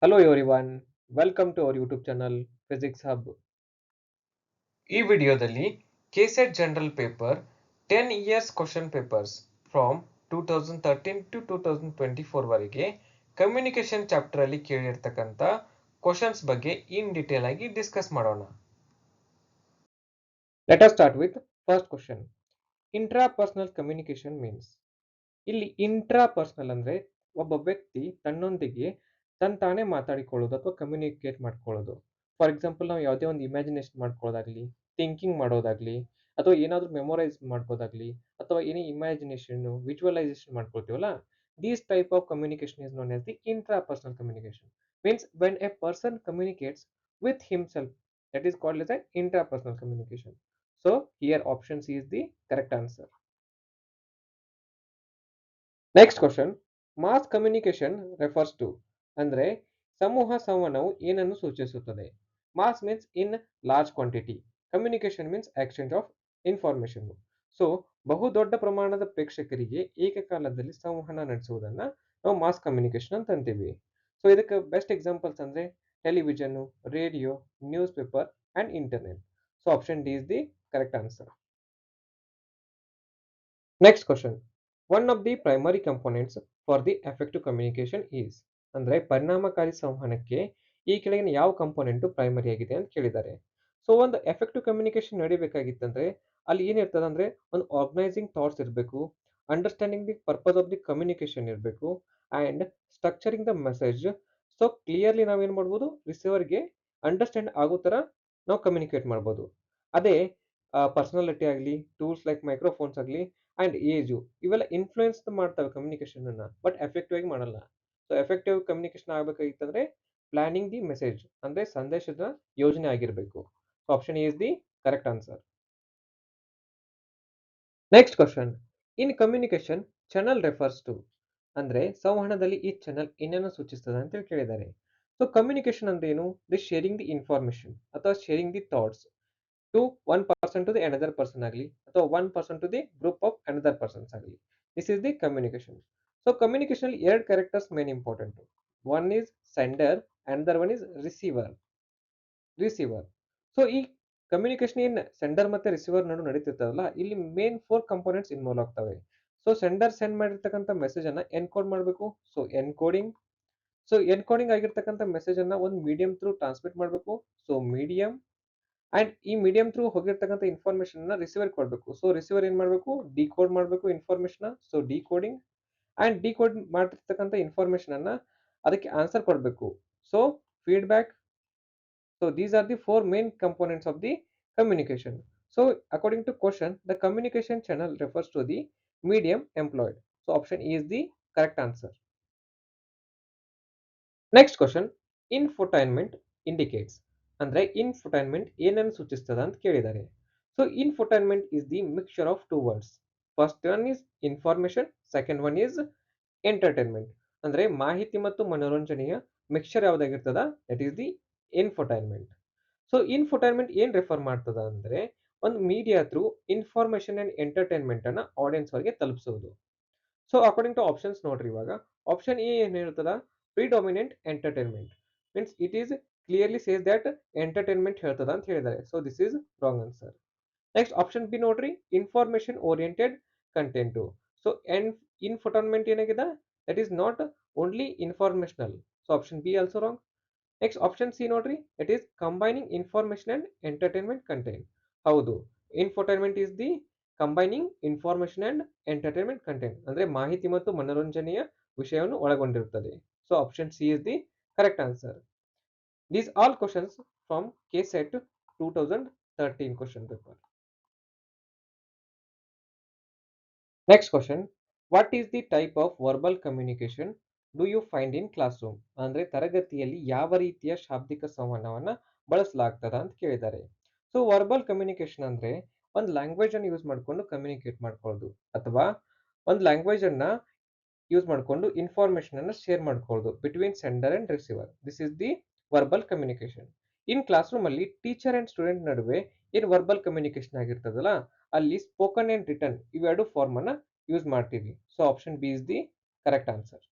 Hello everyone, welcome to our YouTube channel Physics Hub. ಈ ವಿಡಿಯೋದಲ್ಲಿ KSET general paper 10 years question papers from 2013 to 2024 ವರೆಗೆ communication chapter ಅಲ್ಲಿ ಕೇಳಿರ್ತಕ್ಕಂಥ questions ಬಗ್ಗೆ in detail ಆಗಿ discuss ಮಾಡೋಣ. Let us start with first question. Intrapersonal communication means. ಇಲ್ಲಿ intrapersonal ಅಂದ್ರೆ ಒಬ್ಬ ವ್ಯಕ್ತಿ ತನ್ನೊಂದಿಗೆ ತಾನೇ ಮಾತಾಡಿಕೊಳ್ಳೋದು ಅಥವಾ ಕಮ್ಯುನಿಕೇಟ್ ಮಾಡ್ಕೊಳ್ಳೋದು. ಫಾರ್ ಎಕ್ಸಾಂಪಲ್ ನಾವು ಯಾವುದೇ ಒಂದು ಇಮ್ಯಾಜಿನೇಷನ್ ಮಾಡ್ಕೊಳ್ಳೋದಾಗ್ಲಿ, ಥಿಂಕಿಂಗ್ ಮಾಡೋದಾಗ್ಲಿ, ಅಥವಾ ಏನಾದರೂ ಮೆಮೊರೈಸ್ ಮಾಡ್ಕೋದಾಗ್ಲಿ, ಅಥವಾ ಏನೇ ಇಮ್ಯಾಜಿನೇಷನ್ ವಿಜುವಲೈಸೇಷನ್ ಮಾಡ್ಕೊಳ್ತೀವಲ್ಲ, these type of communication is known as the intrapersonal communication. Means when a person communicates with himself, that is called as an intrapersonal communication. So here option C is the correct answer. Next question, mass communication refers to ಅಂದ್ರೆ ಸಮೂಹ ಸಂವಹನವು ಏನನ್ನು ಸೂಚಿಸುತ್ತದೆ? Mass means in large quantity, communication means exchange of information. So ಬಹುದೊಡ್ಡ ಪ್ರಮಾಣದ ಪ್ರೇಕ್ಷಕರಿಗೆ ಏಕಕಾಲದಲ್ಲಿ ಸಂವಹನ ನಡೆಸುವುದನ್ನ ನಾವು ಮಾಸ್ ಕಮ್ಯುನಿಕೇಶನ್ ಅಂತ ಅಂತೀವಿ. ಸೊ ಇದಕ್ಕೆ ಬೆಸ್ಟ್ ಎಕ್ಸಾಂಪಲ್ಸ್ ಅಂದ್ರೆ television, radio, news paper and internet. So option D is the correct answer. Next question, one of the primary components for the effective communication is ಅಂದ್ರೆ ಪರಿಣಾಮಕಾರಿ ಸಂವಹನಕ್ಕೆ ಈ ಕೆಳಗಿನ ಯಾವ ಕಂಪೋನೆಂಟ್ ಪ್ರೈಮರಿ ಆಗಿದೆ ಅಂತ ಕೇಳಿದ್ದಾರೆ. ಸೊ ಒಂದು ಎಫೆಕ್ಟಿವ್ ಕಮ್ಯುನಿಕೇಶನ್ ನಡಿಬೇಕಾಗಿತ್ತಂದ್ರೆ ಅಲ್ಲಿ ಏನಿರ್ತದೆ ಅಂದ್ರೆ ಒಂದು ಆರ್ಗನೈಸಿಂಗ್ ಥಾಟ್ಸ್ ಇರಬೇಕು, understanding the purpose of the communication ಇರಬೇಕು and structuring the message. So clearly ನಾವೇನ್ ಮಾಡ್ಬೋದು, ರಿಸೀವರ್ಗೆ ಅಂಡರ್ಸ್ಟ್ಯಾಂಡ್ ಆಗೋ ತರ ನಾವು ಕಮ್ಯುನಿಕೇಟ್ ಮಾಡ್ಬೋದು. ಅದೇ ಪರ್ಸನಾಲಿಟಿ ಆಗಲಿ, ಟೂಲ್ಸ್ ಲೈಕ್ ಮೈಕ್ರೋಫೋನ್ಸ್ ಆಗಲಿ ಅಂಡ್ ಏಜು ಇವೆಲ್ಲ ಇನ್ಫ್ಲೂಯೆನ್ಸ್ ಮಾಡ್ತವೆ ಕಮ್ಯುನಿಕೇಶನ್ ಅನ್ನ, ಬಟ್ ಎಫೆಕ್ಟಿವ್ ಆಗಿ ಮಾಡಲ್ಲ. ಸೊ ಎಫೆಕ್ಟಿವ್ ಕಮ್ಯುನಿಕೇಶನ್ ಆಗಬೇಕಾಗಿತ್ತಂದ್ರೆ ಪ್ಲಾನಿಂಗ್ ದಿ ಮೆಸೇಜ್ ಅಂದ್ರೆ ಸಂದೇಶದ ಯೋಜನೆ ಆಗಿರಬೇಕು. Option is the correct answer. Next question, in communication channel refers to ಅಂದ್ರೆ ಸಂವಹನದಲ್ಲಿ ಈ ಚಾನಲ್ ಏನನ್ನು ಸೂಚಿಸ್ತದೆ ಅಂತ ಕೇಳಿದ್ದಾರೆ. ಸೊ ಕಮ್ಯುನಿಕೇಶನ್ ಅಂದ್ರೆ ಏನು? ದಿ ಶೇರಿಂಗ್ ದಿ ಇನ್ಫಾರ್ಮೇಶನ್ ಅಥವಾ sharing the thoughts to one person to the another person ಆಗಲಿ ಅಥವಾ one person to the group of another persons ಆಗಲಿ. This is the communication. So communication ಎರಡು characters main important. One is sender, another one is receiver. So ಈ communication ಏನ್ sender ಮತ್ತೆ receiver ನಡು ನಡೀತಿರ್ತದಲ್ಲ, ಇಲ್ಲಿ ಮೇನ್ 4 ಕಂಪೋನೆಂಟ್ಸ್ ಇನ್ವಾಲ್ವ್ ಆಗ್ತವೆ. So sender send ಮಾಡಿರ್ತಕ್ಕಂಥ ಮೆಸೇಜ್ ಅನ್ನ ಎನ್ಕೋಡ್ ಮಾಡಬೇಕು. So encoding. ಸೊ ಎನ್ಕೋಡಿಂಗ್ ಆಗಿರ್ತಕ್ಕಂಥ ಮೆಸೇಜ್ ಅನ್ನ ಒಂದು ಮೀಡಿಯಂ ಥ್ರೂ ಟ್ರಾನ್ಸ್ಮಿಟ್ ಮಾಡಬೇಕು. So medium. ಅಂಡ್ ಈ ಮೀಡಿಯಂ ಥ್ರೂ ಹೋಗಿರ್ತಕ್ಕಂಥ ಇನ್ಫಾರ್ಮೇಶನ್ ನ ರಿಸೀವರ್ ಕೊಡಬೇಕು. ಸೊ ರಿಸೀವರ್ ಏನ್ ಮಾಡಬೇಕು, ಡಿಕೋಡ್ ಮಾಡಬೇಕು information. So decoding. And decode ಮಾಡಿರ್ತಕ್ಕಂಥ ಇನ್ಫಾರ್ಮೇಶನ್ ಅನ್ನ ಅದಕ್ಕೆ ಆನ್ಸರ್ ಕೊಡಬೇಕು. So feedback. So these are the four main components of the communication. So according to question, the communication channel refers to the medium employed. So option E is the correct answer. Next question, infotainment indicates ಅಂದ್ರೆ infotainment ಏನನ್ನು ಸೂಚಿಸ್ತದೆ ಅಂತ ಕೇಳಿದ್ದಾರೆ. So infotainment is the mixture of two words. First one is information, second one is entertainment. ಅಂದ್ರೆ ಮಾಹಿತಿ ಮತ್ತು ಮನೋರಂಜನೆಯ mixture ಯಾವ್ದಾಗಿರ್ತದ, that is the infotainment. So infotainment ಏನ್ ರೆಫರ್ ಮಾಡ್ತದ ಅಂದ್ರೆ ಒಂದು media through information and entertainment ಅನ್ನ ಆಡಿಯನ್ಸ್ ವರೆಗೆ ತಲುಪಿಸೋದು. ಸೊ ಅಕಾರ್ಡಿಂಗ್ ಟು ಆಪ್ಷನ್ಸ್ ನೋಡ್ರಿ, ಇವಾಗ ಆಪ್ಷನ್ ಎ ಏನ್ ಹೇಳ್ತದ, predominant entertainment means it is clearly says that entertainment ಹೇಳ್ತದ ಅಂತ ಹೇಳಿದ್ದಾರೆ. So this is wrong answer. Next option B ನೋಡ್ರಿ, information oriented content. So infotainment ಏನಾಗಿದೆ, that is not only informational. So option B also wrong. Next option C ನೋಡ್ರಿ, it is combining information and entertainment content. ಹೌದು, infotainment is the combining information and entertainment content ಅಂದ್ರೆ ಮಾಹಿತಿ ಮತ್ತು ಮನೋರಂಜನೆಯ ವಿಷಯವನ್ನು ಒಳಗೊಂಡಿರುತ್ತದೆ. So option C is the correct answer. These all questions from KSET 2013 question paper. Next question, what is the type of verbal communication do you find in class room ಅಂದ್ರೆ ತರಗತಿಯಲ್ಲಿ ಯಾವ ರೀತಿಯ ಶಾಬ್ದಿಕ ಸಂವಹನವನ್ನ ಬಳಸಲಾಗ್ತದ ಅಂತ ಕೇಳಿದ್ದಾರೆ. ಸೊ ವರ್ಬಲ್ ಕಮ್ಯುನಿಕೇಶನ್ ಅಂದ್ರೆ ಒಂದು language ಅನ್ನು ಯೂಸ್ ಮಾಡಿಕೊಂಡು ಕಮ್ಯುನಿಕೇಟ್ ಮಾಡ್ಕೊಳ್ಳೋದು ಅಥವಾ ಒಂದು ಲ್ಯಾಂಗ್ವೇಜ್ ಅನ್ನ ಯೂಸ್ ಮಾಡಿಕೊಂಡು ಇನ್ಫಾರ್ಮೇಶನ್ ಅನ್ನ ಶೇರ್ ಮಾಡ್ಕೊಳ್ಳೋದು between sender and receiver. This is the verbal communication. In class room ಅಲ್ಲಿ ಟೀಚರ್ ಅಂಡ್ ಸ್ಟೂಡೆಂಟ್ ನಡುವೆ ಏನ್ ವರ್ಬಲ್ ಕಮ್ಯುನಿಕೇಶನ್ ಆಗಿರ್ತದಲ್ಲ, ಅಲ್ಲಿ ಸ್ಪೋಕನ್ ಅಂಡ್ ರಿಟನ್ ಇವೆರಡು ಫಾರ್ಮ್ ಅನ್ನ ಯೂಸ್ ಮಾಡ್ತೀವಿ. So option B is the correct answer.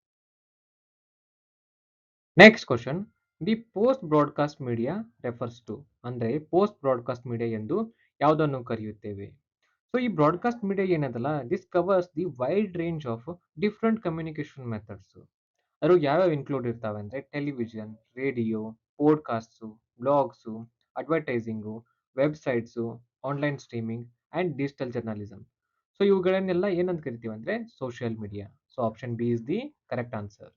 Next question, the post broadcast media refers to, ಅಂದರೆ post broadcast media ಎಂದು ಯಾವುದನ್ನು ಕರೆಯುತ್ತೇವೆ? ಸೊ ಈ ಬ್ರಾಡ್ಕಾಸ್ಟ್ ಮೀಡಿಯಾ ಏನದಲ್ಲ, this covers the wide range of different communication methods. ಅದ್ರಾಗ ಯಾವ್ಯಾವ include ಇರ್ತಾವೆ ಅಂದರೆ television, radio, podcasts, blogs, advertising, websites, online streaming and digital journalism. So ಇವುಗಳನ್ನೆಲ್ಲ ಏನಂತ ಕರಿತೀವಿ ಅಂದರೆ social media. So option B is the correct answer.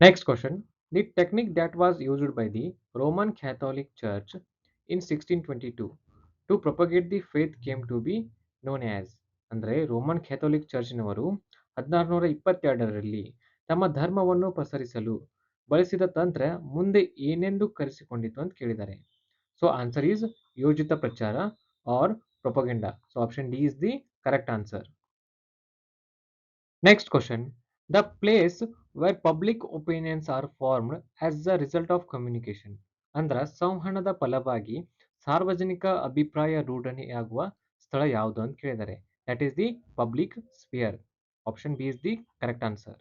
Next question. The technique that was used by the Roman Catholic Church in 1622 to propagate the faith came to be known as, ಅಂದರೆ Roman Catholic ಚರ್ಚ್ನವರು 1622ರಲ್ಲಿ ತಮ್ಮ ಧರ್ಮವನ್ನು ಪಸರಿಸಲು ಬಳಸಿದ ತಂತ್ರ ಮುಂದೆ ಏನೆಂದು ಕರೆಸಿಕೊಂಡಿತು ಅಂತ ಕೇಳಿದ್ದಾರೆ. So answer is ಯೋಜಿತ ಪ್ರಚಾರ or propaganda. So option D is the correct answer. Next question. The place where public opinions are formed as the result of communication. ಅಂದ್ರ ಸಂವಹನದ ಫಲವಾಗಿ ಸಾರ್ವಜನಿಕ ಅಭಿಪ್ರಾಯ ರೂಢನೆಯಾಗುವ ಸ್ಥಳ ಯಾವುದು ಅಂತ ಕೇಳಿದ್ದಾರೆ. That is the public sphere. Option B is the correct answer.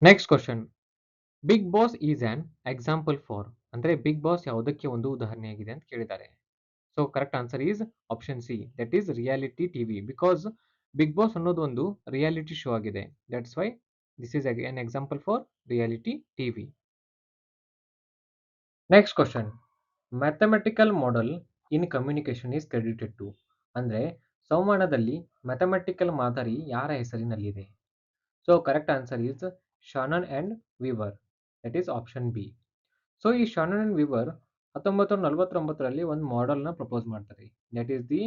Next question. Bigg Boss is an example for, ಅಂದ್ರೆ ಬಿಗ್ ಬಾಸ್ ಯಾವುದಕ್ಕೆ ಒಂದು ಉದಾಹರಣೆಯಾಗಿದೆ ಅಂತ ಕೇಳಿದ್ದಾರೆ. So correct answer is option C, that is reality TV. Because Bigg Boss ಅನ್ನೋದು ಒಂದು reality show ಆಗಿದೆ. That's why this is an example for reality TV. Next question. Mathematical model in communication is credited to, ಅಂದರೆ ಸಂವಹನದಲ್ಲಿ mathematical ಮಾದರಿ ಯಾರ ಹೆಸರಿನಲ್ಲಿದೆ? So correct answer is Shannon and Weaver. That is option B. So ಈ Shannon and Weaver 1949ರಲ್ಲಿ ಒಂದು ಮಾಡೆಲ್ನ propose ಮಾಡ್ತಾರೆ. That is the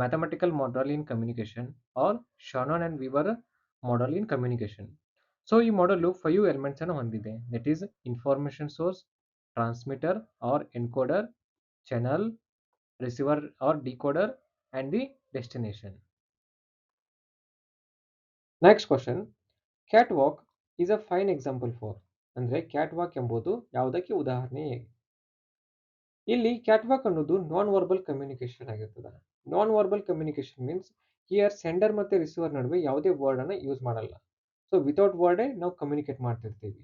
mathematical model in communication or Shannon and Weaver model in communication. So ಈ model 5 elements ಅನ್ನು ಹೊಂದಿದೆ. That is information source, transmitter or encoder, channel, receiver or decoder and the destination. Next question. Cat walk is a fine example for, ಅಂದರೆ cat walk ಎಂಬುದು ಯಾವುದಕ್ಕೆ ಉದಾಹರಣೆ? ಇಲ್ಲಿ cat walk ಅನ್ನೋದು ನಾನ್ verbal communication ಆಗಿರ್ತದೆ. ನಾನ್ verbal communication means here sender ಮತ್ತು receiver ನಡುವೆ ಯಾವುದೇ ವರ್ಡ್ ಅನ್ನ ಯೂಸ್ ಮಾಡಲ್ಲ. ಸೊ ವಿತೌಟ್ ವರ್ಡೇ ನಾವು ಕಮ್ಯುನಿಕೇಟ್ ಮಾಡ್ತಿರ್ತೀವಿ.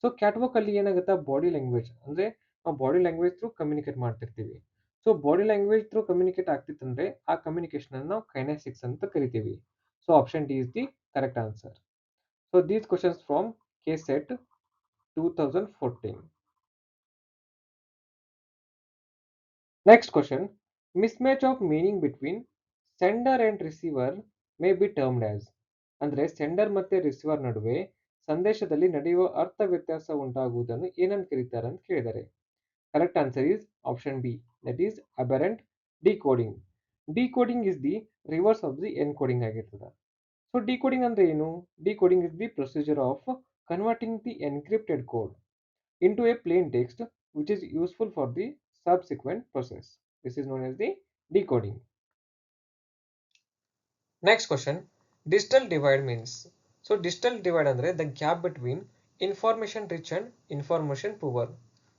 ಸೊ ಕ್ಯಾಟ್ ವಾಕ್ ಅಲ್ಲಿ ಏನಾಗುತ್ತೆ, ಬಾಡಿ ಲ್ಯಾಂಗ್ವೇಜ್, ಅಂದರೆ ನಾವು ಬಾಡಿ ಲ್ಯಾಂಗ್ವೇಜ್ ಥ್ರೂ ಕಮ್ಯುನಿಕೇಟ್ ಮಾಡ್ತಿರ್ತೀವಿ. So body language through communicate ಆಗ್ತಿತ್ತಂದ್ರೆ ಆ ಕಮ್ಯುನಿಕೇಶನ್ ಅನ್ನು ನಾವು ಕೈನೆಸಿಕ್ಸ್ ಅಂತ ಕರಿತೀವಿ. So option D is the correct answer. So these questions from KSET 2014. Next question. Mismatch of meaning between sender and receiver may be termed as, ಅಂದರೆ sender ಮತ್ತೆ receiver ನಡುವೆ ಸಂದೇಶದಲ್ಲಿ ನಡೆಯುವ ಅರ್ಥ ವ್ಯತ್ಯಾಸ ಉಂಟಾಗುವುದನ್ನು ಏನಂತ ಕರೀತಾರೆ ಅಂತ ಕೇಳಿದ್ದಾರೆ. Correct answer is option B, that is aberrant decoding. Decoding is the reverse of the encoding ಆಗಿರ್ತದೆ. ಸೊ ಡಿಕೋಡಿಂಗ್ ಅಂದ್ರೆ ಏನು? Decoding is the procedure of converting the encrypted code into a plain text which is useful for the subsequent process. This is known as the decoding. Next question. Digital divide means. So digital divide andre the gap between information rich and information poor.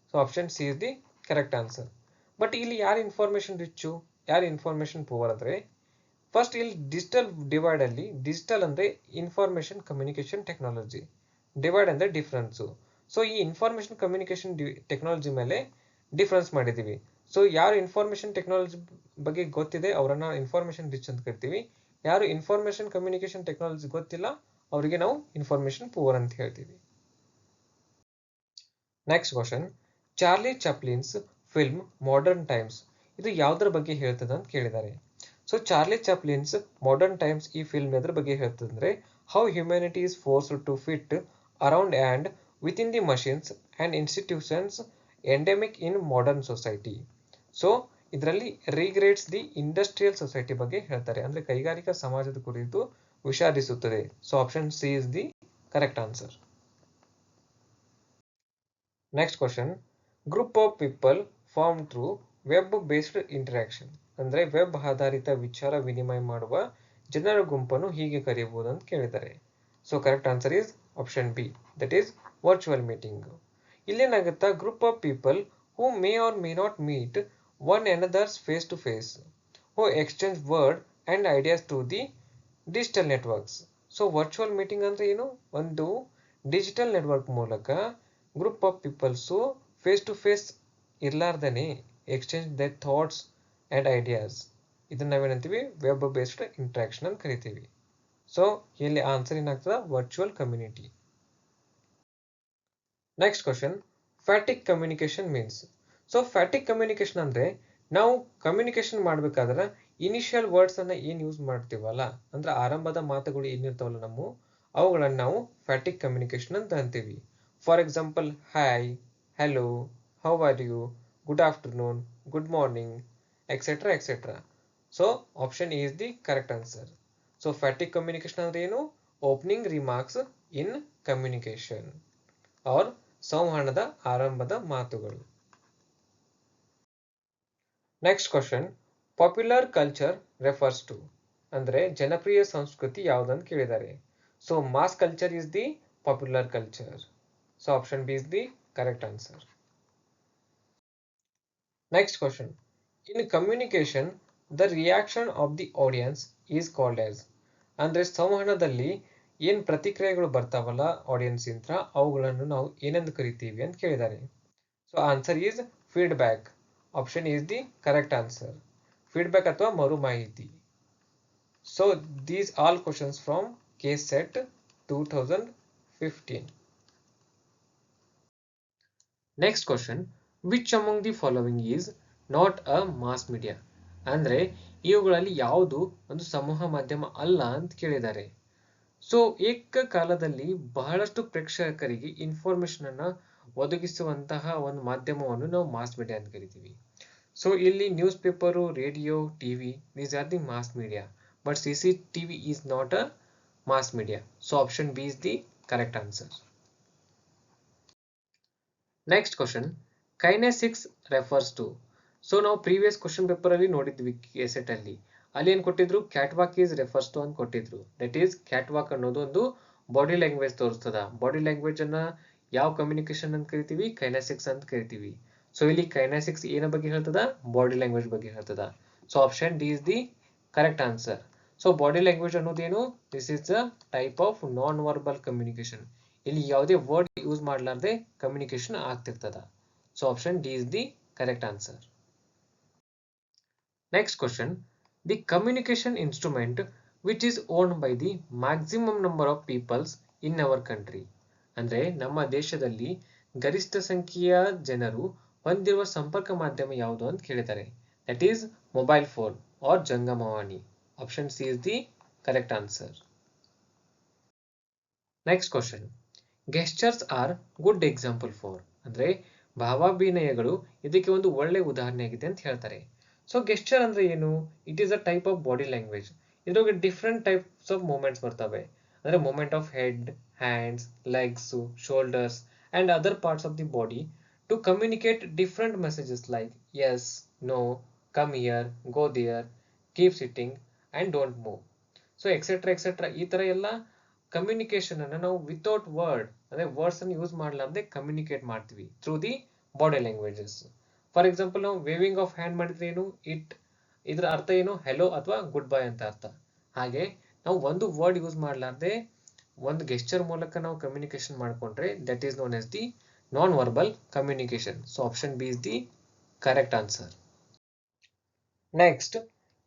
So option C is the correct answer. But ಇಲ್ಲಿ ಯಾರು information rich ಯಾರು information poor ಅಂದರೆ, first ಇಲ್ಲಿ digital divide ಅಲ್ಲಿ digital ಅಂದರೆ information communication technology, divide ಅಂದರೆ difference. So ಈ information communication technology ಮೇಲೆ ಡಿಫ್ರೆನ್ಸ್ ಮಾಡಿದ್ದೀವಿ. ಸೊ ಯಾರು ಇನ್ಫಾರ್ಮೇಶನ್ ಟೆಕ್ನಾಲಜಿ ಬಗ್ಗೆ ಗೊತ್ತಿದೆ ಅವರನ್ನ ಇನ್ಫಾರ್ಮೇಶನ್ ರಿಚ್ ಅಂತ ಕರಿತೀವಿ. ಯಾರು ಇನ್ಫಾರ್ಮೇಶನ್ ಕಮ್ಯುನಿಕೇಶನ್ ಟೆಕ್ನಾಲಜಿ ಗೊತ್ತಿಲ್ಲ ಅವರಿಗೆ ನಾವು ಇನ್ಫಾರ್ಮೇಶನ್ ಪೂವರ್ ಅಂತ ಹೇಳ್ತೀವಿ. Next question. Charlie Chaplin's film Modern Times ಇದು ಯಾವುದರ ಬಗ್ಗೆ ಹೇಳ್ತದೆ ಅಂತ ಕೇಳಿದ್ದಾರೆ. So Charlie Chaplin's Modern Times ಈ ಫಿಲ್ಮ್ ಎದ್ರ ಬಗ್ಗೆ ಹೇಳ್ತದೆ ಅಂದರೆ, how humanity is forced to fit around and within the machines and institutions endemic in modern society. So ಇದರಲ್ಲಿ ರಿಗ್ರೇಟ್ಸ್ ದಿ ಇಂಡಸ್ಟ್ರಿಯಲ್ ಸೊಸೈಟಿ ಬಗ್ಗೆ ಹೇಳ್ತಾರೆ, ಅಂದರೆ ಕೈಗಾರಿಕಾ ಸಮಾಜದ ಕುರಿತು ವಿಷಾದಿಸುತ್ತದೆ. So option C is the correct answer. Next question. Group of people form through web based interaction, ಅಂದರೆ web ಆಧಾರಿತ ವಿಚಾರ ವಿನಿಮಯ ಮಾಡುವ ಜನರ ಗುಂಪನ್ನು ಹೀಗೆ ಕರೆಯಬಹುದು ಅಂತ ಕೇಳಿದ್ದಾರೆ. So correct answer is option B, that is virtual meeting. ಇಲ್ಲೇನಾಗುತ್ತಾ, group of people who may or may not meet one another's face to face, who exchange word and ideas to the digital networks. So virtual meeting ಅಂದ್ರೆ ಏನು? ಒಂದು digital network ಮೂಲಕ group of peoples face to face ಇರ್ಲಾರ್ದೇನೆ exchange the thoughts and ideas. ಇದನ್ನ ನಾವೇನಂತೀವಿ? Web based interaction ಅಂತ ಕರಿತೀವಿ. So ಇಲ್ಲಿ ಆನ್ಸರ್ ಏನಾಗ್ತದ? Virtual community. Next question, phatic communication means. So phatic communication ಅಂದ್ರೆ ನಾವು ಕಮ್ಯುನಿಕೇಶನ್ ಮಾಡ್ಬೇಕಾದ್ರೆ ಇನಿಷಿಯಲ್ ವರ್ಡ್ಸ್ ಅನ್ನ ಏನ್ ಯೂಸ್ ಮಾಡ್ತೀವಲ್ಲ, ಅಂದ್ರೆ ಆರಂಭದ ಮಾತುಗಳು ಏನಿರ್ತಾವಲ್ಲ ಅವುಗಳನ್ನ ನಾವು ಫ್ಯಾಟಿಕ್ ಕಮ್ಯುನಿಕೇಶನ್ ಅಂತ ಅಂತೀವಿ. For example, hi, hello, how are you, good afternoon, good morning, etcetera etcetera. So option A is the correct answer. So phatic communication ಅಂದ್ರೆ ಏನು? Opening remarks in communication or ಸಂವಹನದ ಆರಂಭದ ಮಾತುಗಳು. Next question, popular culture refers to ಅಂದ್ರೆ ಜನಪ್ರಿಯ ಸಂಸ್ಕೃತಿ ಯಾವುದಂತ ಕೇಳಿದ್ದಾರೆ. So mass culture is the popular culture. So option B is the correct answer. Next question, in communication the reaction of the audience is called as ಅಂದ್ರೆ ಸಂವಹನದಲ್ಲಿ ಏನ್ ಪ್ರತಿಕ್ರಿಯೆಗಳು ಬರ್ತಾವಲ್ಲ ಆಡಿಯನ್ಸ್ ಇಂದ, ಅವುಗಳನ್ನು ನಾವು ಏನೆಂದು ಕರಿತೀವಿ ಅಂತ ಕೇಳಿದ್ದಾರೆ. So answer is feedback. Option is the correct answer. Feedback ಅಥವಾ ಮರು ಮಾಹಿತಿ. So these all questions from KSET 2015. Next question, which among the following is not a mass media ಅಂದ್ರೆ ಇವುಗಳಲ್ಲಿ ಯಾವುದು ಒಂದು ಸಮೂಹ ಮಾಧ್ಯಮ ಅಲ್ಲ ಅಂತ ಕೇಳಿದ್ದಾರೆ. ಸೊ ಏಕಕಾಲದಲ್ಲಿ ಬಹಳಷ್ಟು ಪ್ರೇಕ್ಷಕರಿಗೆ ಇನ್ಫಾರ್ಮೇಶನ್ ಅನ್ನ ಒದಗಿಸುವಂತಹ ಒಂದು ಮಾಧ್ಯಮವನ್ನು ನಾವು ಮಾಸ್ ಮೀಡಿಯಾ ಅಂತ ಕರಿತೀವಿ. ಸೊ ಇಲ್ಲಿ news paper, radio, TV, these are the mass media, but CCTV is not a mass media. So option B is the correct answer. Next question, kinesics refers to. So ನಾವು previous question paper ಅಲ್ಲಿ ನೋಡಿದ್ವಿ KSET ಅಲ್ಲಿ ಏನ್ ಕೊಟ್ಟಿದ್ರು? Catwalk is refers to ಅಂತ ಕೊಟ್ಟಿದ್ರು. That is catwalk ಅನ್ನೋದು ಒಂದು ಬಾಡಿ ಲ್ಯಾಂಗ್ವೇಜ್ ತೋರಿಸ್ತದ. ಬಾಡಿ ಲ್ಯಾಂಗ್ವೇಜ್ ಅನ್ನ ಯಾವ ಕಮ್ಯುನಿಕೇಶನ್ ಅಂತ ಕರಿತೀವಿ? ಕೈನೆಸಿಕ್ಸ್ ಅಂತ ಕರಿತೀವಿ. ಸೊ ಇಲ್ಲಿ ಕೈನೆಸಿಕ್ಸ್ ಏನ ಬಗ್ಗೆ ಹೇಳ್ತದ? ಬಾಡಿ ಲ್ಯಾಂಗ್ವೇಜ್ ಬಗ್ಗೆ ಹೇಳ್ತದ. So option D is the correct answer. So body language ಅನ್ನೋದೇನು? This is the type of non verbal communication. ಇಲ್ಲಿ ಯಾವುದೇ ವರ್ಡ್ ಯೂಸ್ ಮಾಡಲಾರ್ದೆ ಕಮ್ಯುನಿಕೇಶನ್ ಆಗ್ತಿರ್ತದ. So option D is the correct answer. Next question, the communication instrument which is owned by the maximum number of peoples in our country ಅಂದ್ರೆ ನಮ್ಮ ದೇಶದಲ್ಲಿ ಗರಿಷ್ಠ ಸಂಖ್ಯೆಯ ಜನರು ಹೊಂದಿರುವ ಸಂಪರ್ಕ ಮಾಧ್ಯಮ ಯಾವುದು ಅಂತ ಕೇಳಿದ್ದಾರೆ. That is mobile phone or ಜಂಗಮವಾಣಿ. Option C is the correct answer. Next question, gestures are good example for ಅಂದ್ರೆ ಭಾವಾಭಿನಯಗಳು ಇದಕ್ಕೆ ಒಂದು ಒಳ್ಳೆ ಉದಾಹರಣೆ ಆಗಿದೆ ಅಂತ ಹೇಳ್ತಾರೆ. ಸೊ ಗೆಸ್ಚರ್ ಅಂದ್ರೆ ಏನು? It is a type of body language. ಇದ್ರೊಳಗೆ ಡಿಫ್ರೆಂಟ್ ಟೈಪ್ಸ್ ಆಫ್ ಮೂಮೆಂಟ್ಸ್ ಬರ್ತವೆ. ಅಂದ್ರೆ movement of head, hands, legs, shoulders and other parts of the body to communicate different messages like yes, no, come here, go there, keep sitting and don't move. So etcetera etcetera ಈ ತರ ಎಲ್ಲ communication ಅನ್ನ ನಾವು without word ಅಂದ್ರೆ words ಅನ್ನು use ಮಾಡಲಾರ್ದೆ communicate ಮಾಡ್ತೀವಿ through the body languages. For example, ನಾವು ವೇವಿಂಗ್ ಆಫ್ ಹ್ಯಾಂಡ್ ಮಾಡಿದ್ರೆ ಏನು? ಇದ್ರ ಅರ್ಥ ಏನು? ಹೆಲೋ ಅಥವಾ ಗುಡ್ ಬೈ ಅಂತ ಅರ್ಥ. ಹಾಗೆ ನಾವು ಒಂದು ವರ್ಡ್ ಯೂಸ್ ಮಾಡಲಾರ್ದೆ ಒಂದು ಗೆಸ್ಚರ್ ಮೂಲಕ ನಾವು ಕಮ್ಯುನಿಕೇಶನ್ ಮಾಡ್ಕೊಂಡ್ರೆ that is known as the non verbal communication. So option B is the correct answer. Next,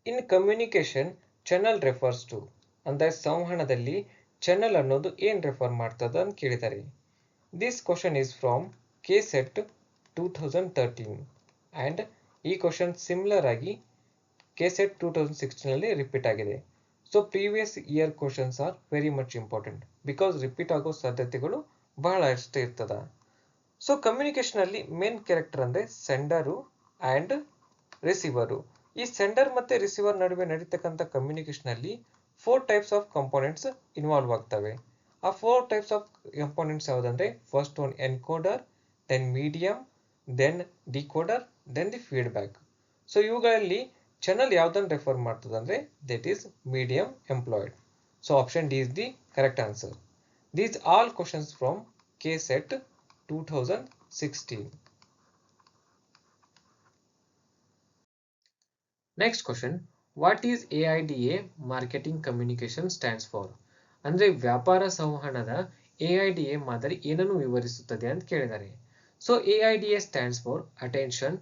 in communication channel refers to ಅಂದ್ರೆ ಸಂವಹನದಲ್ಲಿ ಚಾನಲ್ ಅನ್ನೋದು ಏನ್ ರೆಫರ್ ಮಾಡ್ತದ ಅಂತ ಕೇಳಿದ್ದಾರೆ. This question is from KSET 2013 and ಈ ಕ್ವಶನ್ ಸಿಮಿಲರ್ ಆಗಿ KSET 2016 ಅಲ್ಲಿ ರಿಪೀಟ್ ಆಗಿದೆ. So previous year questions are very much important because repeat ಆಗೋ ಸಾಧ್ಯತೆಗಳು ಬಹಳ ಅಷ್ಟೇ ಇರ್ತದ. ಸೊ ಕಮ್ಯುನಿಕೇಶನ್ ಅಲ್ಲಿ ಮೇನ್ ಕ್ಯಾರೆಕ್ಟರ್ ಅಂದ್ರೆ ಸೆಂಡರು ಅಂಡ್ ರಿಸೀವರು. ಈ ಸೆಂಡರ್ ಮತ್ತೆ ರಿಸೀವರ್ ನಡುವೆ ನಡೀತಕ್ಕಂಥ ಕಮ್ಯುನಿಕೇಶನ್ ಅಲ್ಲಿ 4 ಟೈಪ್ಸ್ ಆಫ್ ಕಂಪೋನೆಂಟ್ಸ್ ಇನ್ವಾಲ್ವ್ ಆಗ್ತವೆ. ಆ 4 ಟೈಪ್ಸ್ ಆಫ್ ಕಂಪೋನೆಂಟ್ಸ್ ಯಾವುದಂದ್ರೆ first one encoder, then medium, then decoder, then the feedback. So ಇವುಗಳಲ್ಲಿ ಚಾನಲ್ ಯಾವ್ದನ್ನ ರೆಫರ್ ಮಾಡ್ತದೆ ಅಂದ್ರೆ that is medium employed. So option D is the correct answer. These all questions from KSET 2016. Next question, what is AIDA marketing communication stands for? ಅಂದ್ರೆ ವ್ಯಾಪಾರ ಸಂವಹನದ AIDA ಮಾದರಿ ಏನನ್ನು ವಿವರಿಸುತ್ತದೆ ಅಂತ ಕೇಳಿದ್ದಾರೆ. So AIDA stands for attention,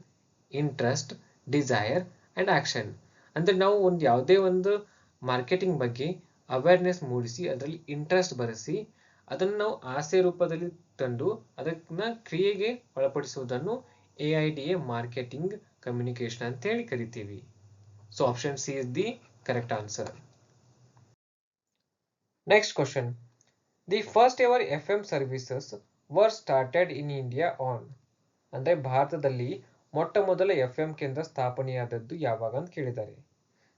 interest, desire and action. ಅಂದ್ರೆ ನಾವು ಯಾವುದೇ ಒಂದು ಮಾರ್ಕೆಟಿಂಗ್ ಬಗ್ಗೆ ಅವೇರ್ನೆಸ್ ಮೂಡಿಸಿ ಅದರಲ್ಲಿ ಇಂಟ್ರೆಸ್ಟ್ ಬರೆಸಿ ಅದನ್ನು ನಾವು ಆಸೆ ರೂಪದಲ್ಲಿ ತಂದು ಅದನ್ನ ಕ್ರಿಯೆಗೆ ಒಳಪಡಿಸುವುದನ್ನು AIDA ಮಾರ್ಕೆಟಿಂಗ್ ಕಮ್ಯುನಿಕೇಶನ್ ಅಂತ ಹೇಳಿ ಕರಿತೀವಿ. So option C is the correct answer. Next question. The first ever FM services were started in India on. ಅಂದ್ರೆ ಭಾರತದಲ್ಲಿ ಮೊಟ್ಟ ಮೊದಲ FM ಕೇಂದ್ರ ಸ್ಥಾಪನೆಯಾದದ್ದು ಯಾವಾಗ ಅಂತ ಕೇಳಿದ್ದಾರೆ.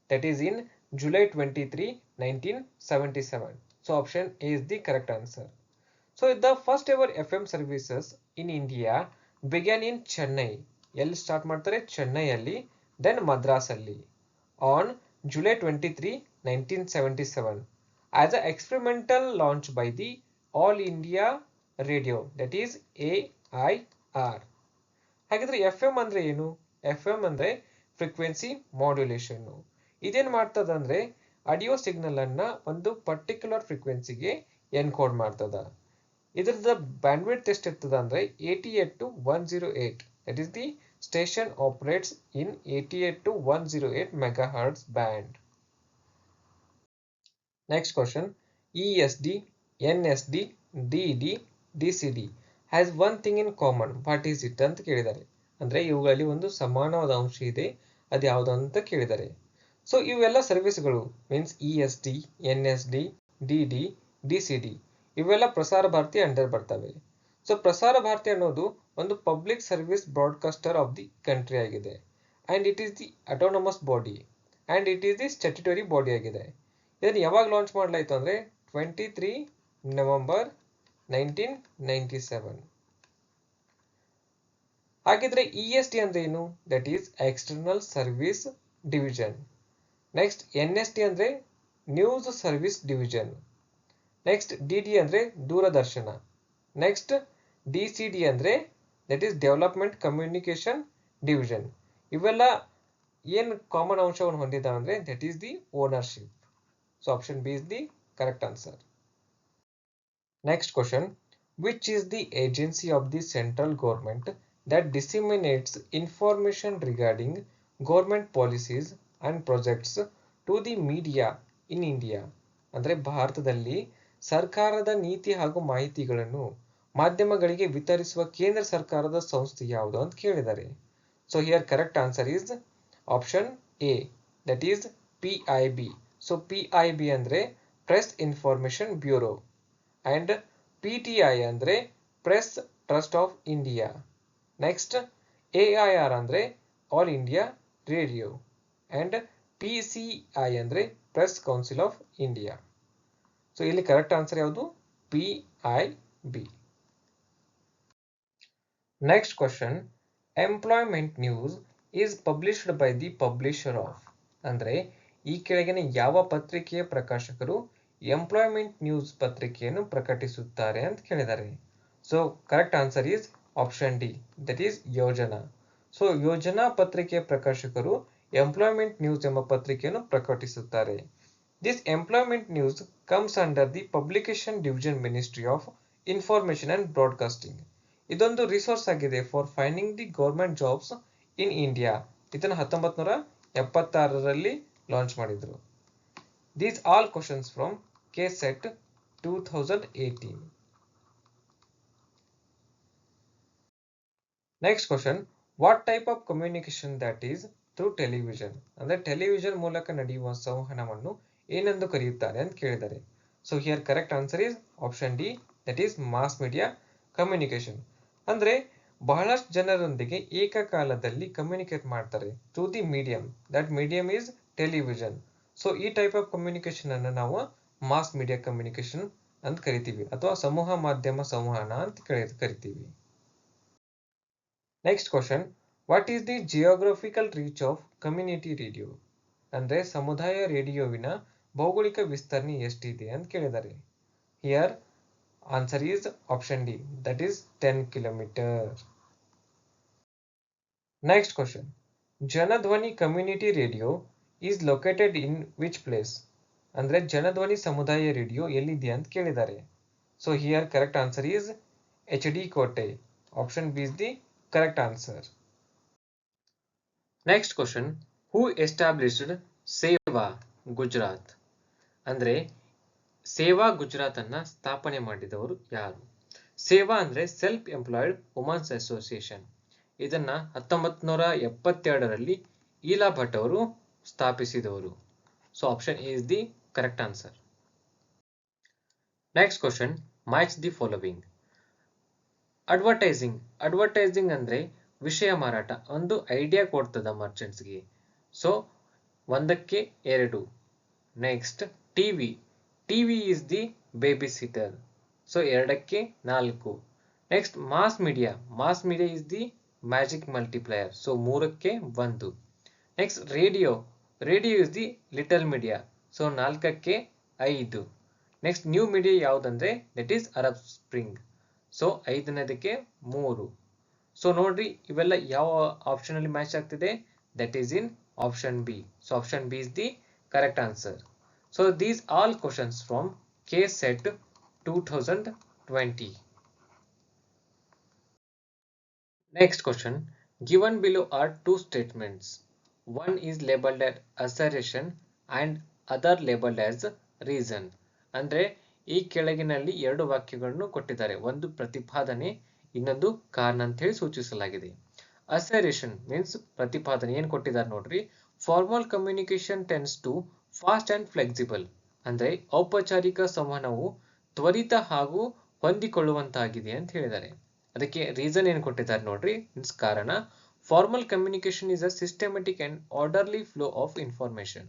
That is in July 23, 1977. So option A is the correct answer. So the first ever FM services in India began in Chennai. ಎಲ್ಲಿ start ಮಾಡ್ತಾರೆ? ಚೆನ್ನೈ ಅಲ್ಲಿ, ದೆನ್ ಮದ್ರಾಸ್ ಅಲ್ಲಿ, on July 23, 1977. as an experimental launch by the All India Radio, that is AIR. ಹಾಗಿದ್ರೆ FM ಅಂದ್ರೆ ಏನು? FM ಅಂದ್ರೆ frequency modulation. ಇದೇನ್ ಮಾಡ್ತದ ಅಂದ್ರೆ ಆಡಿಯೋ ಸಿಗ್ನಲ್ ಅನ್ನ ಒಂದು ಪರ್ಟಿಕ್ಯುಲರ್ ಫ್ರೀಕ್ವೆನ್ಸಿಗೆ ಎನ್ಕೋಡ್ ಮಾಡ್ತದ. ಇದರದ ಬ್ಯಾಂಡ್ವಿಡ್ತ್ ಎಷ್ಟು ಇರ್ತದ ಅಂದ್ರೆ 88 to 108. that is the station operates in 88 to 108 megahertz band. Next question. ESD, NSD, DD, DCD has one thing in common. What is it ಅಂತ ಕೇಳಿದ್ದಾರೆ. ಅಂದ್ರೆ ಇವುಗಳಲ್ಲಿ ಒಂದು ಸಮಾನವಾದ ಅಂಶ ಇದೆ, ಅದು ಯಾವುದು ಅಂತ ಕೇಳಿದ್ದಾರೆ. ಸೊ ಇವೆಲ್ಲ ಸರ್ವಿಸ್ಗಳು means ESD, NSD, DD, DCD ಇವೆಲ್ಲ ಪ್ರಸಾರ ಭಾರತಿ ಅಂಡರ್ ಬರ್ತವೆ. ಸೊ ಪ್ರಸಾರ ಭಾರತಿ ಅನ್ನೋದು ಒಂದು public service broadcaster of the country ಆಗಿದೆ. And it is the autonomous body and it is the statutory body ಆಗಿದೆ. ಇದನ್ನು ಯಾವಾಗ ಲಾಂಚ್ ಮಾಡಲಾಯಿತು ಅಂದರೆ 23 ನವೆಂಬರ್ 1997. ಹಾಗಿದ್ರೆ ESD ಅಂದ್ರೆ ಏನು? That is external service division. Next NSD ಅಂದ್ರೆ news service division. Next DD ಅಂದ್ರೆ ದೂರದರ್ಶನ. ನೆಕ್ಸ್ಟ್ DCD ಅಂದ್ರೆ that is development communication division. ಇವೆಲ್ಲ ಏನು ಕಾಮನ್ ಅಂಶವನ್ನು ಹೊಂದಿದ್ದಾವೆ ಅಂದ್ರೆ that is the ownership. So option B is the correct answer. Next question. Which is the agency of the central government that disseminates information regarding government policies and projects to the media in India? ಅಂದ್ರೆ ಭಾರತದಲ್ಲಿ ಸರ್ಕಾರದ ನೀತಿ ಹಾಗೂ ಮಾಹಿತಿಗಳನ್ನು ಮಾಧ್ಯಮಗಳಿಗೆ ವಿತರಿಸುವ ಕೇಂದ್ರ ಸರ್ಕಾರದ ಸಂಸ್ಥೆ ಯಾವುದು ಅಂತ ಕೇಳಿದ್ದಾರೆ. So here correct answer is option A, that is PIB. So PIB ಅಂದ್ರೆ press information bureau and PTI ಅಂದ್ರೆ press trust of India. Next AIR ಅಂದ್ರೆ all India radio and PCI ಅಂದ್ರೆ press council of India. So ಇಲ್ಲಿ correct answer ಯಾವುದು? PIB. Next question. Employment news is published by the publisher of. ಅಂದ್ರೆ ಈ ಕೆಳಗಿನ ಯಾವ ಪತ್ರಿಕೆಯ ಪ್ರಕಾಶಕರು ಎಂಪ್ಲಾಯ್ಮೆಂಟ್ ನ್ಯೂಸ್ ಪತ್ರಿಕೆಯನ್ನು ಪ್ರಕಟಿಸುತ್ತಾರೆ ಅಂತ ಕೇಳಿದ್ದಾರೆ. So correct answer is option D, that is Yojana. So Yojana ಪತ್ರಿಕೆಯ ಪ್ರಕಾಶಕರು ಎಂಪ್ಲಾಯ್ಮೆಂಟ್ ನ್ಯೂಸ್ ಎಂಬ ಪತ್ರಿಕೆಯನ್ನು ಪ್ರಕಟಿಸುತ್ತಾರೆ. This Employment News comes under the Publication Division Ministry of Information and Broadcasting. ಇದೊಂದು ರಿಸೋರ್ಸ್ ಆಗಿದೆ for finding the government jobs in India. ಇದನ್ನು 1976ರಲ್ಲಿ launch ಮಾಡಿದ್ರು. These all questions from KSET 2018. Next question. What type of communication that is through television? ಅಂದ್ರೆ television ಮೂಲಕ ನಡೆಯುವ ಸಂವಹನವನ್ನು ಏನೆಂದು ಕರೆಯುತ್ತಾರೆ ಅಂತ ಕೇಳಿದ್ದಾರೆ. So here correct answer is option D, that is mass media communication. ಅಂದ್ರೆ ಬಹಳಷ್ಟು ಜನರೊಂದಿಗೆ ಏಕಕಾಲದಲ್ಲಿ ಕಮ್ಯುನಿಕೇಟ್ ಮಾಡ್ತಾರೆ through the medium. That medium is television. So ಈ ಟೈಪ್ ಆಫ್ ಕಮ್ಯುನಿಕೇಶನ್ ಅನ್ನು ನಾವು ಮಾಸ್ ಮೀಡಿಯಾ ಕಮ್ಯುನಿಕೇಶನ್ ಅಂತ ಕರಿತೀವಿ ಅಥವಾ ಸಮೂಹ ಮಾಧ್ಯಮ ಸಂವಹನ ಅಂತ ಕರಿತೀವಿ. Next question. What is the geographical reach of community radio? ಅಂದ್ರೆ ಸಮುದಾಯ ರೇಡಿಯೋವಿನ ಭೌಗೋಳಿಕ ವಿಸ್ತರಣೆ ಎಷ್ಟಿದೆ ಅಂತ ಕೇಳಿದ್ದಾರೆ. Here answer is option D, that is 10 kilometre. Next question. Janadhwani community radio is located in which place? ಅಂದ್ರೆ ಜನಧ್ವನಿ ಸಮುದಾಯ ರೇಡಿಯೋ ಎಲ್ಲಿದೆ ಅಂತ ಕೇಳಿದ್ದಾರೆ. So here correct answer is HD ಕೋಟೆ. Option B is the correct answer. Next question, who established ಸೇವಾ ಗುಜರಾತ್? ಅಂದ್ರೆ ಸೇವಾ ಗುಜರಾತ್ ಅನ್ನ ಸ್ಥಾಪನೆ ಮಾಡಿದವರು ಯಾರು? ಸೇವಾ ಅಂದ್ರೆ ಸೆಲ್ಫ್ ಎಂಪ್ಲಾಯ್ಡ್ ವುಮನ್ಸ್ ಅಸೋಸಿಯೇಷನ್. ಇದನ್ನ 1972ರಲ್ಲಿ ಈಲಾ ಭಟ್ ಅವರು ಸ್ಥಾಪಿಸಿದವರು. So option A is the correct answer. Next question, match the following. Advertising ಅಂದ್ರೆ ವಿಷಯ ಮಾರಾಟ. ಒಂದು ಐಡಿಯಾ ಕೊಡ್ತದ ಮರ್ಚೆಂಟ್ಸ್ಗೆ. ಸೊ ಒಂದಕ್ಕೆ 2. Next TV is the babysitter. So 2ಕ್ಕೆ 4. Next mass media is the magic multiplier. So 3ಕ್ಕೆ 1. Next radio is the little media. So 4ಕ್ಕೆ 5. Next new media ಯಾವುದಂದ್ರೆ that is Arab Spring. So 5ನೇದಕ್ಕೆ 3. So ನೋಡ್ರಿ ಇವೆಲ್ಲ ಯಾವ option ಅಲ್ಲಿ match ಆಗ್ತಿದೆ? That is in option B. So option B is the correct answer. So these all questions from KSET 2020. Next question, given below are two statements. One is labeled as assertion and other labeled as reason. ಅಂದ್ರೆ ಈ ಕೆಳಗಿನಲ್ಲಿ 2 ವಾಕ್ಯಗಳನ್ನು ಕೊಟ್ಟಿದ್ದಾರೆ. ಒಂದು ಪ್ರತಿಪಾದನೆ, ಇನ್ನೊಂದು ಕಾರಣ ಅಂತ ಹೇಳಿ ಸೂಚಿಸಲಾಗಿದೆ. ಅಸರ್ಷನ್ ಮೀನ್ಸ್ ಪ್ರತಿಪಾದನೆ. ಏನ್ ಕೊಟ್ಟಿದ್ದಾರೆ ನೋಡ್ರಿ, formal communication tends to fast and flexible. ಅಂದ್ರೆ ಔಪಚಾರಿಕ ಸಂವಹನವು ತ್ವರಿತ ಹಾಗೂ ಹೊಂದಿಕೊಳ್ಳುವಂತಾಗಿದೆ ಅಂತ ಹೇಳಿದ್ದಾರೆ. ಅದಕ್ಕೆ ರೀಸನ್ ಏನು ಕೊಟ್ಟಿದ್ದಾರೆ ನೋಡ್ರಿ, ಮೀನ್ಸ್ ಕಾರಣ. Formal communication is a systematic and orderly flow of information.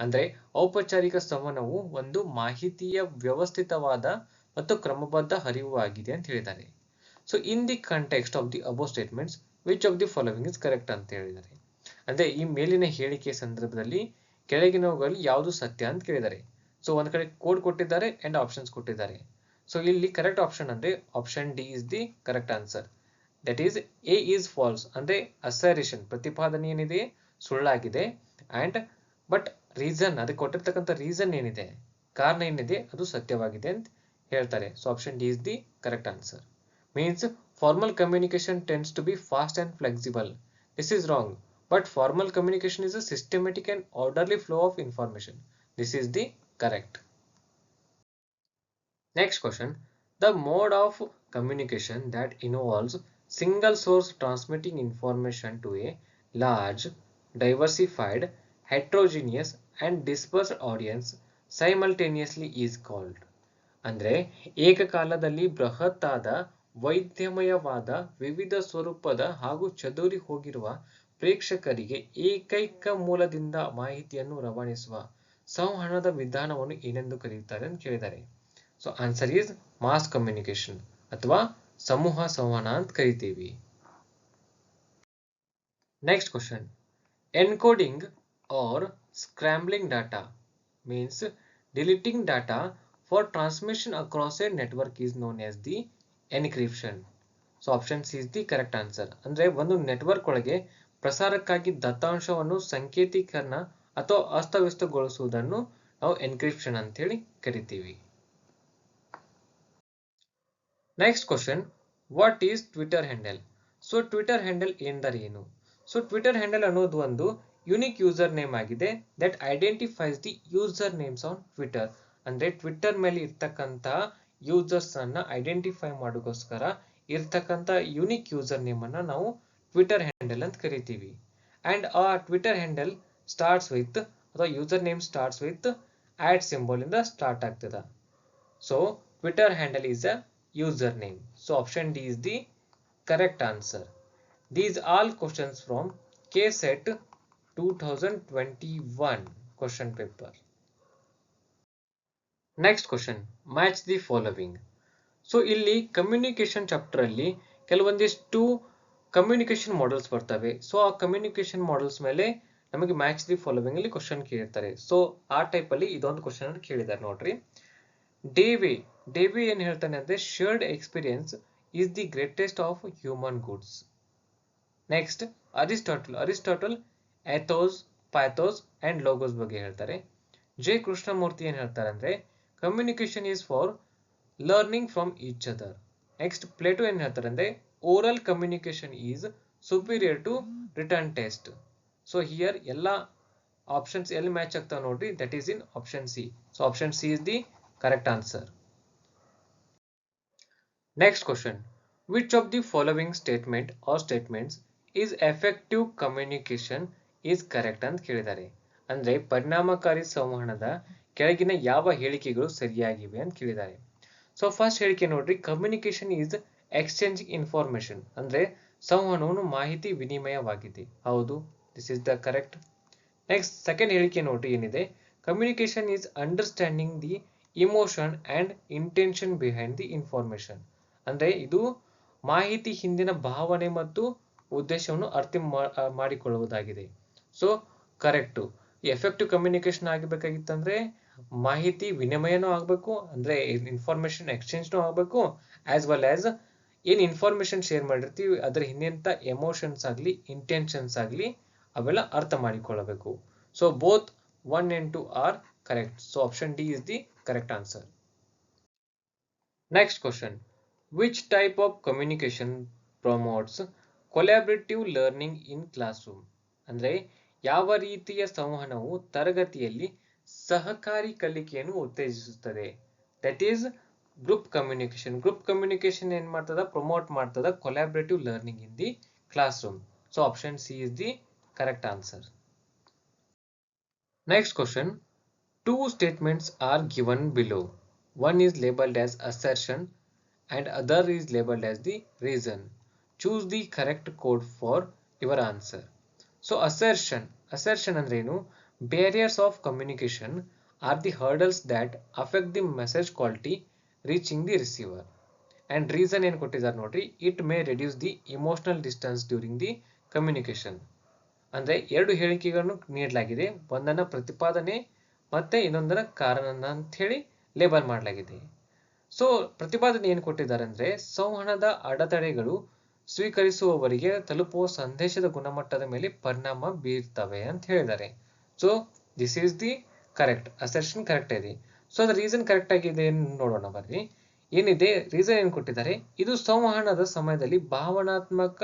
ಅಂದ್ರೆ ಔಪಚಾರಿಕ ಸಂವಹನವು ಒಂದು ಮಾಹಿತಿಯ ವ್ಯವಸ್ಥಿತವಾದ ಮತ್ತು ಕ್ರಮಬದ್ಧ ಹರಿವು ಆಗಿದೆ ಅಂತ ಹೇಳಿದ್ದಾರೆ. So in the context of the above statements which of the following is correct ಅಂತ ಹೇಳಿದ್ದಾರೆ. ಅಂದ್ರೆ ಈ ಮೇಲಿನ ಹೇಳಿಕೆ ಸಂದರ್ಭದಲ್ಲಿ ಕೆಳಗಿನವುಗಳಲ್ಲಿ ಯಾವುದು ಸತ್ಯ ಅಂತ ಕೇಳಿದ್ದಾರೆ. ಸೊ ಒಂದ್ ಕಡೆ ಕೋಡ್ ಕೊಟ್ಟಿದ್ದಾರೆ ಅಂಡ್ ಆಪ್ಷನ್ಸ್ ಕೊಟ್ಟಿದ್ದಾರೆ. ಸೊ ಇಲ್ಲಿ ಕರೆಕ್ಟ್ ಆಪ್ಷನ್ ಅಂದ್ರೆ option D is the correct answer. That is A is false. ಅಂದ್ರೆ ಅಸರ್ಷನ್ ಪ್ರತಿಪಾದನೆ ಏನಿದೆ ಸುಳ್ಳಾಗಿದೆ. ಅಂಡ್ ಬಟ್ ರೀಸನ್, ಅದಕ್ಕೆ ಕೊಟ್ಟಿರ್ತಕ್ಕಂಥ ರೀಸನ್ ಏನಿದೆ, ಕಾರಣ ಏನಿದೆ, ಅದು ಸತ್ಯವಾಗಿದೆ ಅಂತ ಹೇಳ್ತಾರೆ. So option D is the correct answer. Means formal communication tends to be fast and flexible. This is wrong. But formal communication is a systematic and orderly flow of information. This is the correct. Next question. The mode of communication that involves single source transmitting information to a large, diversified, heterogeneous and dispersed audience simultaneously is called. ಅಂದ್ರೆ ಏಕಕಾಲದಲ್ಲಿ ಬೃಹತ್ತಾದ ವೈದ್ಯಮಯವಾದ ವಿವಿಧ ಸ್ವರೂಪದ ಹಾಗೂ ಚದುರಿ ಹೋಗಿರುವ ಪ್ರೇಕ್ಷಕರಿಗೆ ಏಕೈಕ ಮೂಲದಿಂದ ಮಾಹಿತಿಯನ್ನು ರವಾನಿಸುವ ಸಂವಹನದ ವಿಧಾನವನ್ನು ಏನೆಂದು ಕರೆಯುತ್ತಾರೆ ಅಂತ ಕೇಳಿದ್ದಾರೆ. So answer is mass communication ಅಥವಾ ಸಮೂಹ ಸಂವಹನ ಅಂತ ಕರಿತೀವಿ. Next question, encoding or scrambling data means deleting data for transmission across a network is known as the encryption. So option C is the correct answer. ಅಂದ್ರೆ ಒಂದು network ಒಳಗೆ ಪ್ರಸಾರಕ್ಕಾಗಿ ದತ್ತಾಂಶವನ್ನು ಸಂಕೇತೀಕರಣ ಅಥವಾ ಅಸ್ತವ್ಯಸ್ತಗೊಳಿಸುವುದನ್ನು ನಾವು ಎನ್ಕ್ರಿಪ್ಷನ್ ಅಂತ ಹೇಳಿ ಕರಿತೀವಿ. Next question, what is Twitter handle? So Twitter handle ಎಂದರೆ ಏನು? ಸೊ ಟ್ವಿಟರ್ ಹ್ಯಾಂಡಲ್ ಅನ್ನೋದು ಒಂದು ಯುನಿಕ್ ಯೂಸರ್ ನೇಮ್ ಆಗಿದೆ that identifies the user names on Twitter. ಅಂದ್ರೆ ಟ್ವಿಟರ್ ಮೇಲೆ ಇರ್ತಕ್ಕಂತ ಯೂಸರ್ಸ್ ಅನ್ನ ಐಡೆಂಟಿಫೈ ಮಾಡೋಕ್ಕೋಸ್ಕರ ಇರ್ತಕ್ಕಂತ ಯುನಿಕ್ ಯೂಸರ್ ನೇಮ್ ಅನ್ನ ನಾವು ಟ್ವಿಟರ್ ಹ್ಯಾಂಡಲ್ ಅಂತ ಕರಿತೀವಿ. ಅಂಡ್ ಆ ಟ್ವಿಟರ್ ಹ್ಯಾಂಡಲ್ ಸ್ಟಾರ್ಟ್ಸ್ ವಿತ್ ಅಥವಾ user name starts with at symbol ಇಂದ ಸ್ಟಾರ್ಟ್ ಆಗ್ತದ. So Twitter handle is a user name. So option D is the correct answer. These all questions from KSET 2021 question paper. Next question, match the following. So ಇಲ್ಲಿ communication chapter ಅಲ್ಲಿ ಕೆಲವೊಂದಿಷ್ಟು communication models ಬರ್ತವೆ. So ಆ communication models ಮೇಲೆ ನಮಗೆ match the following ಅಲ್ಲಿ question ಕೇಳಿರ್ತಾರೆ. So ಆ ಟೈಪ್ ಅಲ್ಲಿ ಇದೊಂದು ಕ್ವಶನ್ ಕೇಳಿದ್ದಾರೆ ನೋಡ್ರಿ. ಡೇವಿ ಏನ್ ಹೇಳ್ತಾನೆ ಅಂದ್ರೆ shared experience is the greatest of human goods. Next Aristotle ethos, pathos and logos ಬಗ್ಗೆ ಹೇಳ್ತಾರೆ. ಜೆ ಕೃಷ್ಣಮೂರ್ತಿ ಏನ್ ಹೇಳ್ತಾರೆ ಅಂದ್ರೆ communication is for learning from each other. Next Plato ಏನ್ ಹೇಳ್ತಾರೆ ಅಂದ್ರೆ oral communication is superior to written text. So here ಎಲ್ಲ options ಎಲ್ಲಿ ಮ್ಯಾಚ್ ಆಗ್ತಾವ ನೋಡ್ರಿ, that is in option C. So option C is the correct answer. Next question, which of the following statement or statements is effective communication is correct ಅಂತ ಕೇಳಿದ್ದಾರೆ. ಅಂದ್ರೆ ಪರಿಣಾಮಕಾರಿ ಸಂವಹನದ ಕೆಳಗಿನ ಯಾವ ಹೇಳಿಕೆಗಳು ಸರಿಯಾಗಿವೆ ಅಂತ ಕೇಳಿದ್ದಾರೆ. ಸೊ ಫಸ್ಟ್ ಹೇಳಿಕೆ ನೋಡ್ರಿ, ಕಮ್ಯುನಿಕೇಶನ್ ಈಸ್ ಎಕ್ಸ್ಚೇಂಜಿಂಗ್ ಇನ್ಫಾರ್ಮೇಶನ್. ಅಂದ್ರೆ ಸಂವಹನವನ್ನು ಮಾಹಿತಿ ವಿನಿಮಯವಾಗಿದೆ. ಹೌದು, this is the correct. Next second ಹೇಳಿಕೆ ನೋಡ್ರಿ ಏನಿದೆ, communication is understanding the emotion and intention behind the information. ಅಂದ್ರೆ ಇದು ಮಾಹಿತಿ ಹಿಂದಿನ ಭಾವನೆ ಮತ್ತು ಉದ್ದೇಶವನ್ನು ಅರ್ಥ ಮಾಡಿಕೊಳ್ಳುವುದಾಗಿದೆ. So correct. ಎಫೆಕ್ಟಿವ್ ಕಮ್ಯುನಿಕೇಶನ್ ಆಗಬೇಕಾಗಿತ್ತಂದ್ರೆ ಮಾಹಿತಿ ವಿನಿಮಯನೂ ಆಗಬೇಕು, ಅಂದ್ರೆ ಇನ್ಫಾರ್ಮೇಶನ್ ಎಕ್ಸ್ಚೇಂಜ್ನೂ ಆಗಬೇಕು, ಆಸ್ ವೆಲ್ ಆಸ್ ಏನ್ ಇನ್ಫಾರ್ಮೇಶನ್ ಶೇರ್ ಮಾಡಿರ್ತೀವಿ ಅದ್ರ ಹಿಂದಿನ ಎಮೋಷನ್ಸ್ ಆಗಲಿ ಇಂಟೆನ್ಷನ್ಸ್ ಆಗಲಿ ಅವೆಲ್ಲ ಅರ್ಥ ಮಾಡಿಕೊಳ್ಳಬೇಕು. So both 1 and 2 are correct. So option D is the correct answer. Next question, which type of communication promotes collaborative learning in class room. ಅಂದ್ರೆ ಯಾವ ರೀತಿಯ ಸಂವಹನವು ತರಗತಿಯಲ್ಲಿ ಸಹಕಾರಿ ಕಲಿಕೆಯನ್ನು ಉತ್ತೇಜಿಸುತ್ತದೆ. That is group communication. Group communication ಏನ್ ಮಾಡ್ತದ, ಪ್ರಮೋಟ್ ಮಾಡ್ತದ collaborative learning in the classroom. So option C is the correct answer. Next question, two statements are given below. One is labeled as assertion and other is labeled as the reason. Choose the correct code for your answer. So assertion ಅಂದ್ರೇನು, barriers of communication are the hurdles that affect the message quality reaching the receiver. And reason ಏನು ಕೊಟ್ಟಿದ್ದಾರೆ ನೋಡ್ರಿ, it may reduce the emotional distance during the communication. ಅಂದ್ರೆ ಎರಡು ಹೇಳಿಕೆಗಳನ್ನು ನೀಡಲಾಗಿದೆ, ಒಂದನ್ನ ಪ್ರತಿಪಾದನೆ ಮತ್ತೆ ಇನ್ನೊಂದರ ಕಾರಣ ಅಂತ ಹೇಳಿ ಲೇಬಲ್ ಮಾಡಲಾಗಿದೆ. ಸೊ ಪ್ರತಿಪಾದನೆ ಏನು ಕೊಟ್ಟಿದ್ದಾರೆ ಅಂದ್ರೆ ಸಂವಹನದ ಅಡೆತಡೆಗಳು ಸ್ವೀಕರಿಸುವವರಿಗೆ ತಲುಪುವ ಸಂದೇಶದ ಗುಣಮಟ್ಟದ ಮೇಲೆ ಪರಿಣಾಮ ಬೀರ್ತವೆ ಅಂತ ಹೇಳಿದ್ದಾರೆ. So this is the correct assertion, correct ಇದೆ. ಸೊ ಅದ್ರ ರೀಸನ್ ಕರೆಕ್ಟ್ ಆಗಿದೆ ನೋಡೋಣ ಬರ್ರಿ. ಏನಿದೆ ರೀಸನ್ ಏನು ಕೊಟ್ಟಿದ್ದಾರೆ, ಇದು ಸಂವಹನದ ಸಮಯದಲ್ಲಿ ಭಾವನಾತ್ಮಕ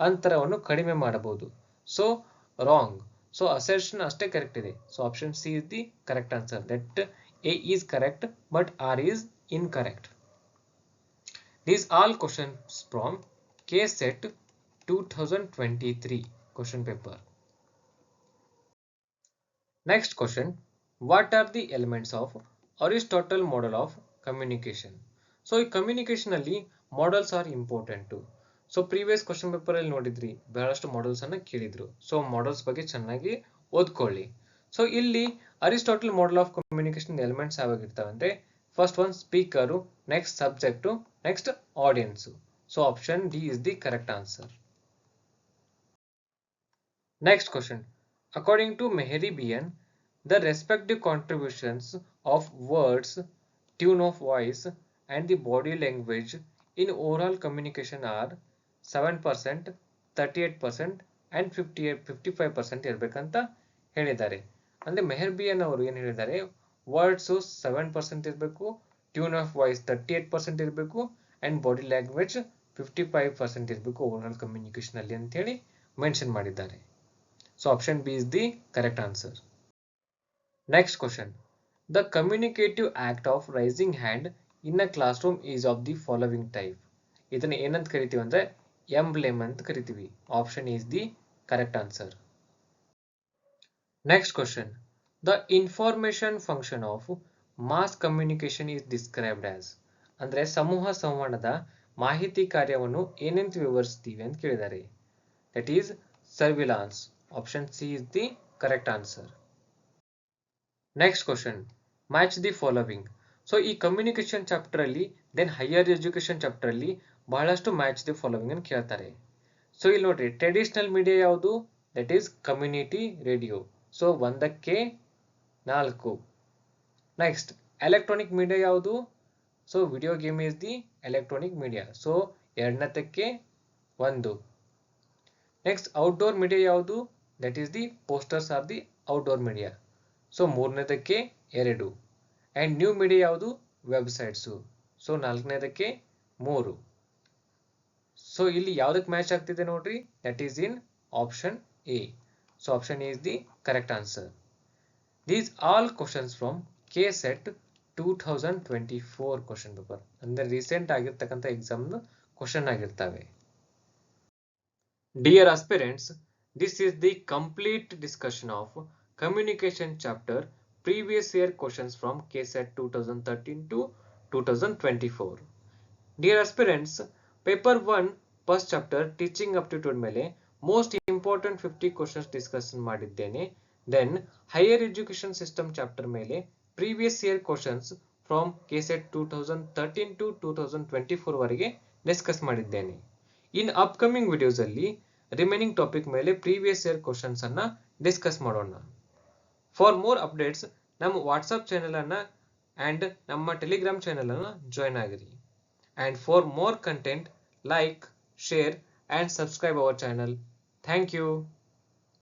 ಅಂತರವನ್ನು ಕಡಿಮೆ ಮಾಡಬಹುದು. So wrong. ಸೊ ಅಸರ್ಷನ್ ಅಷ್ಟೇ ಕರೆಕ್ಟ್ ಇದೆ. So option C is the correct answer. That A is correct but R is incorrect. These all questions from KSET 2023 question paper. Next question, what are the elements of Aristotle model of communication? So ಈ communication ಅಲ್ಲಿ models are important. So previous question paper ಅಲ್ಲಿ ನೋಡಿದ್ರಿ ಬಹಳಷ್ಟು models ಅನ್ನ ಕೇಳಿದ್ರು. So models ಬಗ್ಗೆ ಚೆನ್ನಾಗಿ ಓದ್ಕೊಳ್ಳಿ. ಸೊ ಇಲ್ಲಿ Aristotle model of communication elements ಯಾವಾಗಿರ್ತವೆ ಅಂದ್ರೆ first one speaker, next subject, next audience. So option D is the correct answer. Next question, according to Mehrabian the respective contributions of words, tune of voice and the body language in oral communication are 7%, 38% and 55% ಇರಬೇಕಂತ ಹೇಳಿದ್ದಾರೆ. ಅಂದ್ರೆ ಮೆಹರ್ಬಿಯನ್ ಅವರು ಏನು ಹೇಳಿದ್ದಾರೆ, words 7% ಇರಬೇಕು, tune of voice 38% ಇರಬೇಕು and body language 55% ಇರಬೇಕು overall communication ಅಲ್ಲಿ ಅಂತ ಹೇಳಿ ಮೆನ್ಷನ್ ಮಾಡಿದ್ದಾರೆ. So option B is the correct answer. Next question, the communicative act of raising hand in a classroom is of the following type. ಇದನ್ನ ಏನಂತ ಕರಿತೀವಿ ಅಂದ್ರೆ ಎಂಬ್ಲೆಮ್ ಅಂತ ಕರಿತೀವಿ. Option is the correct answer. Next question, the information function of mass communication is described as. ಅಂದ್ರೆ ಸಮೂಹ ಸಂವಹನದ ಮಾಹಿತಿ ಕಾರ್ಯವನ್ನು ಏನೆಂತ ವಿವರಿಸ್ತೀವಿ ಅಂತ ಕೇಳಿದ್ದಾರೆ. That is surveillance. Option C is the correct answer. Next question, match the following. So ಈ ಕಮ್ಯುನಿಕೇಶನ್ ಚಾಪ್ಟರ್ ಅಲ್ಲಿ ದೆನ್ ಹೈಯರ್ ಎಜುಕೇಶನ್ ಚಾಪ್ಟರ್ ಅಲ್ಲಿ ಬಹಳಷ್ಟು ಮ್ಯಾಚ್ ದಿ ಫಾಲೋವಿಂಗ್ ಅನ್ನು ಕೇಳ್ತಾರೆ. ಸೊ ಇಲ್ಲಿ ನೋಡ್ರಿ, ಟ್ರೆಡಿಷನಲ್ ಮೀಡಿಯಾ ಯಾವುದು, that is community radio. So 1ಕ್ಕೆ 4. ನೆಕ್ಸ್ಟ್ ಎಲೆಕ್ಟ್ರಾನಿಕ್ ಮೀಡಿಯಾ ಯಾವುದು, so video game is the electronic media. So 2ಕ್ಕೆ 1. ನೆಕ್ಸ್ಟ್ ಔಟ್ಡೋರ್ ಮೀಡಿಯಾ ಯಾವುದು, that is the posters are the outdoor media. So ಮೂರನೇದಕ್ಕೆ 2 and new media ಯಾವುದು websites. So ನಾಲ್ಕನೇದಕ್ಕೆ 3. So ಇಲ್ಲಿ ಯಾವುದಕ್ಕೆ match ಆಗ್ತಿದೆ ನೋಡ್ರಿ, that is in option A. So option A is the correct answer. These all questions from KSET 2024 question paper, ಅಂದ್ರೆ recent ಆಗಿರ್ತಕ್ಕಂಥ exam question ಆಗಿರ್ತವೆ. Dear aspirants, this is the complete discussion of communication chapter previous year questions from KSET 2013 to 2024. Dear aspirants, paper 1 first chapter teaching aptitude ಮೇಲೆ most important 50 questions discussion ಮಾಡಿದ್ದೇನೆ. Then higher education system chapter ಮೇಲೆ previous year questions from KSET 2013 to 2024 ವರೆಗೆ discuss ಮಾಡಿದ್ದೇನೆ. ಇನ್ upcoming videos ಅಲ್ಲಿ remaining topic ಮೇಲೆ previous year questions ಅನ್ನ discuss ಮಾಡೋಣ. For more updates ನಮ್ಮ ವಾಟ್ಸ್ಆಪ್ ಚಾನೆಲ್ ಅನ್ನ ಅಂಡ್ ನಮ್ಮ ಟೆಲಿಗ್ರಾಮ್ ಚಾನೆಲ್ ಅನ್ನ ಜಾಯ್ನ್ ಆಗಿರಿ. And for more content, like, share and subscribe our channel. Thank you.